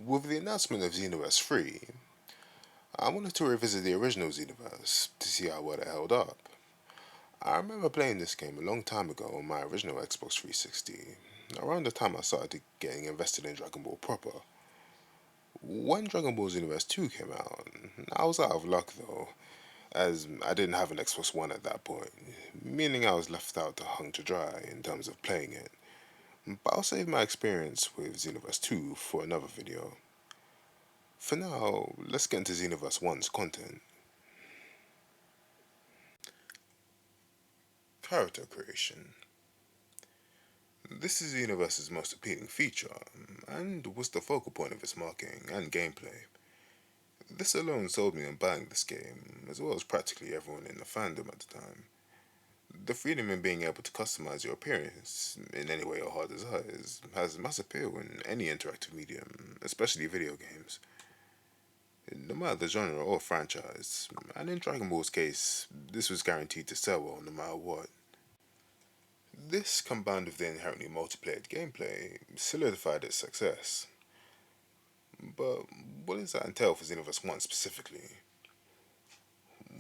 With the announcement of Xenoverse 3, I wanted to revisit the original Xenoverse to see how well it held up. I remember playing this game a long time ago on my original Xbox 360, around the time I started getting invested in Dragon Ball proper. When Dragon Ball Xenoverse 2 came out, I was out of luck though, as I didn't have an Xbox One at that point, meaning I was left out to hung to dry in terms of playing it. But I'll save my experience with Xenoverse 2 for another video. For now, let's get into Xenoverse 1's content. Character creation. This is Xenoverse's most appealing feature, and was the focal point of its marketing and gameplay. This alone sold me on buying this game, as well as practically everyone in the fandom at the time. The freedom in being able to customize your appearance in any way your heart desires has mass appeal in any interactive medium, especially video games. No matter the genre or franchise, and in Dragon Ball's case, this was guaranteed to sell well no matter what. This, combined with the inherently multiplayer gameplay, solidified its success. But what does that entail for Xenoverse 1 specifically?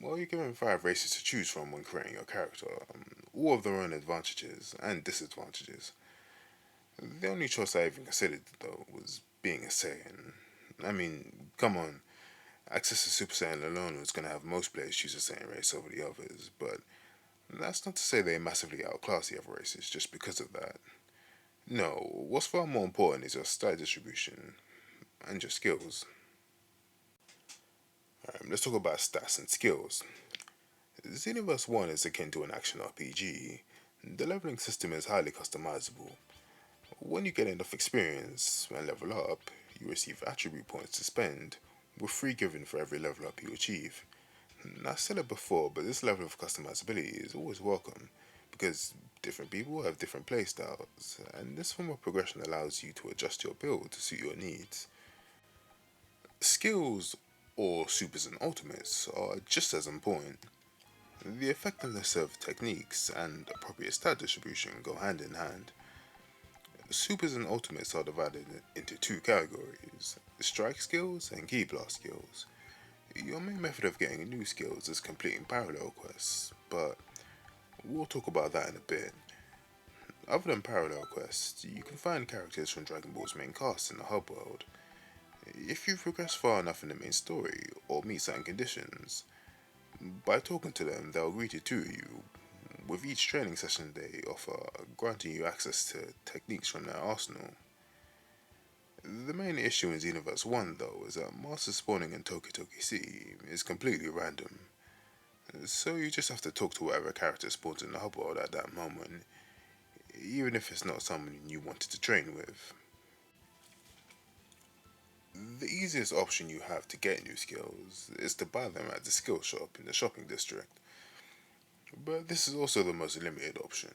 Well, you're given 5 races to choose from when creating your character, all of their own advantages and disadvantages. The only choice I even considered, though, was being a Saiyan. I mean, come on, access to Super Saiyan alone was going to have most players choose a Saiyan race over the others, but that's not to say they massively outclass the other races just because of that. No, what's far more important is your stat distribution and your skills. Let's talk about stats and skills. Xenoverse 1 is akin to an action RPG. The leveling system is highly customizable. When you get enough experience and level up, you receive attribute points to spend, with 3 given for every level up you achieve. I've said it before, but this level of customizability is always welcome, because different people have different playstyles, and this form of progression allows you to adjust your build to suit your needs. Skills, or supers and ultimates, are just as important. The effectiveness of techniques and appropriate stat distribution go hand in hand. Supers and ultimates are divided into 2 categories: strike skills and key blast skills. Your main method of getting new skills is completing parallel quests, but we'll talk about that in a bit. Other than parallel quests, you can find characters from Dragon Ball's main cast in the hub world. If you progress far enough in the main story, or meet certain conditions, by talking to them they'll agree to tutor you. With each training session they offer, granting you access to techniques from their arsenal. The main issue in Xenoverse 1 though is that master spawning in Toki City is completely random, so you just have to talk to whatever character spawns in the hub world at that moment, even if it's not someone you wanted to train with. The easiest option you have to get new skills is to buy them at the skill shop in the shopping district, but this is also the most limited option.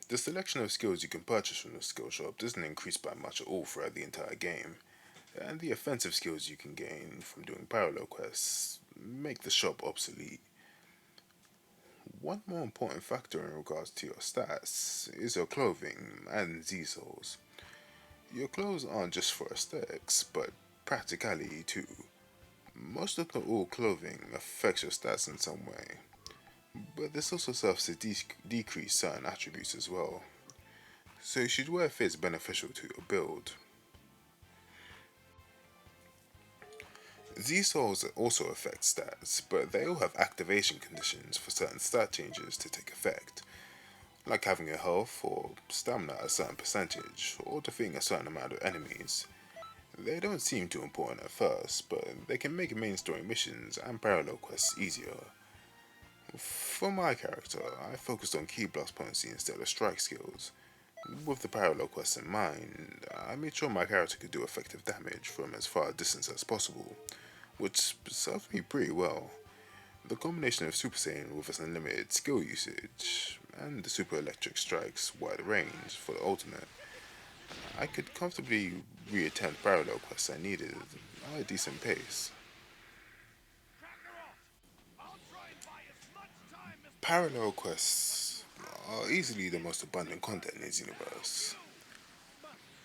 The selection of skills you can purchase from the skill shop doesn't increase by much at all throughout the entire game, and the offensive skills you can gain from doing parallel quests make the shop obsolete. One more important factor in regards to your stats is your clothing and Z-Souls. Your clothes aren't just for aesthetics, but practicality too. Most of the all clothing affects your stats in some way, but this also serves to decrease certain attributes as well, so you should wear fits beneficial to your build. Z-Souls also affect stats, but they all have activation conditions for certain stat changes to take effect, like having your health or stamina at a certain percentage, or defeating a certain amount of enemies. They don't seem too important at first, but they can make main story missions and parallel quests easier. For my character, I focused on key blast potency instead of strike skills. With the parallel quests in mind, I made sure my character could do effective damage from as far a distance as possible, which served me pretty well. The combination of Super Saiyan with its unlimited skill usage, and the Super Electric Strike's wide range for the ultimate, I could comfortably re-attempt parallel quests I needed at a decent pace. Parallel quests are easily the most abundant content in this universe.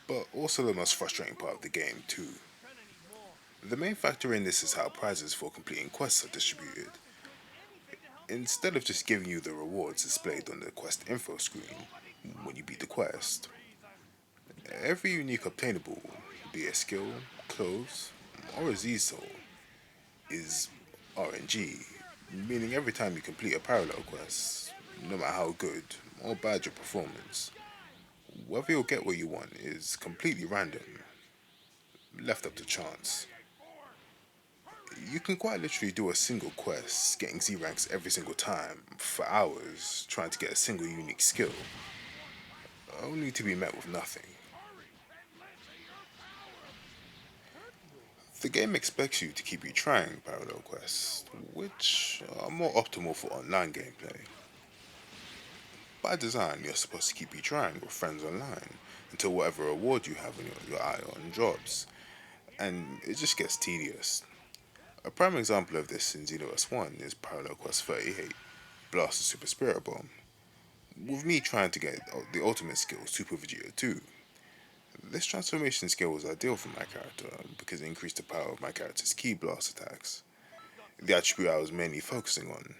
but also the most frustrating part of the game too. The main factor in this is how prizes for completing quests are distributed. Instead of just giving you the rewards displayed on the quest info screen when you beat the quest, every unique obtainable, be it skill, clothes, or a Z soul, is RNG, meaning every time you complete a parallel quest, no matter how good or bad your performance, whether you'll get what you want is completely random, left up to chance. You can quite literally do a single quest, getting Z ranks every single time, for hours, trying to get a single unique skill, only to be met with nothing. The game expects you to keep retrying parallel quests, which are more optimal for online gameplay. By design, you're supposed to keep retrying with friends online until whatever reward you have in your eye on drops, and it just gets tedious. A prime example of this in Xenoverse 1 is Parallel Quest 38, Blast the Super Spirit Bomb, with me trying to get the ultimate skill, Super Vegeta 2. This transformation skill was ideal for my character because it increased the power of my character's key blast attacks, the attribute I was mainly focusing on.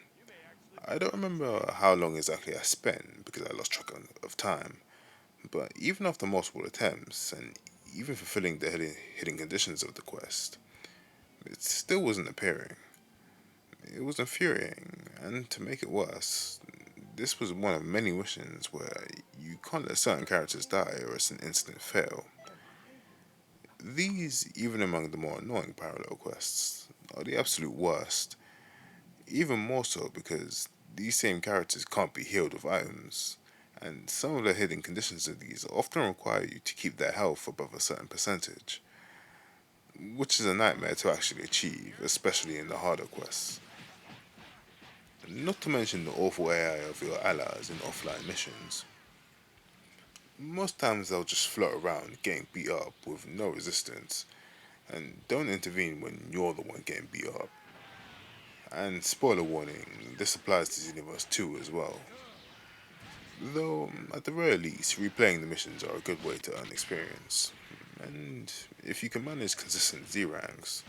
I don't remember how long exactly I spent because I lost track of time, but even after multiple attempts and even fulfilling the hidden conditions of the quest, it still wasn't appearing. It was infuriating, and to make it worse, this was one of many missions where you can't let certain characters die or it's an instant fail. These, even among the more annoying parallel quests, are the absolute worst, even more so because these same characters can't be healed with items, and some of the hidden conditions of these often require you to keep their health above a certain percentage, which is a nightmare to actually achieve, especially in the harder quests. Not to mention the awful AI of your allies in offline missions. Most times they'll just float around getting beat up with no resistance and don't intervene when you're the one getting beat up. And spoiler warning, this applies to Xenoverse 2 as well. Though, at the very least, replaying the missions are a good way to earn experience. And if you can manage consistent Z ranks,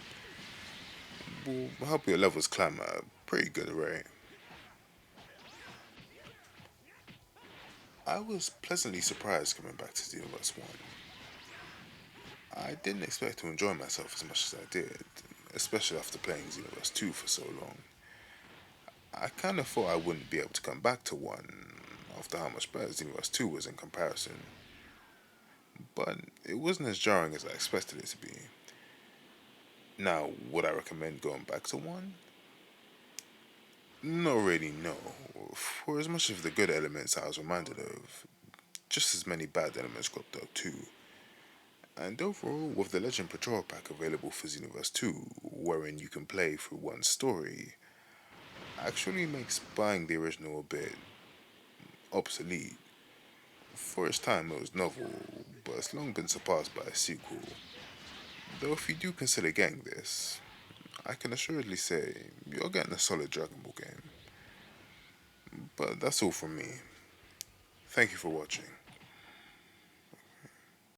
will help your levels climb at a pretty good rate. I was pleasantly surprised coming back to Xenoverse 1. I didn't expect to enjoy myself as much as I did, especially after playing Xenoverse 2 for so long. I kinda thought I wouldn't be able to come back to 1 after how much better Xenoverse 2 was in comparison, but it wasn't as jarring as I expected it to be. Now, would I recommend going back to 1? Not really, no. For as much of the good elements I was reminded of, just as many bad elements cropped up too. And overall, with the Legend Patrol pack available for Xenoverse 2, wherein you can play through one story, actually makes buying the original a bit obsolete. For its time, it was novel, but it's long been surpassed by a sequel. Though if you do consider getting this, I can assuredly say you're getting a solid Dragon Ball game. But that's all from me. Thank you for watching.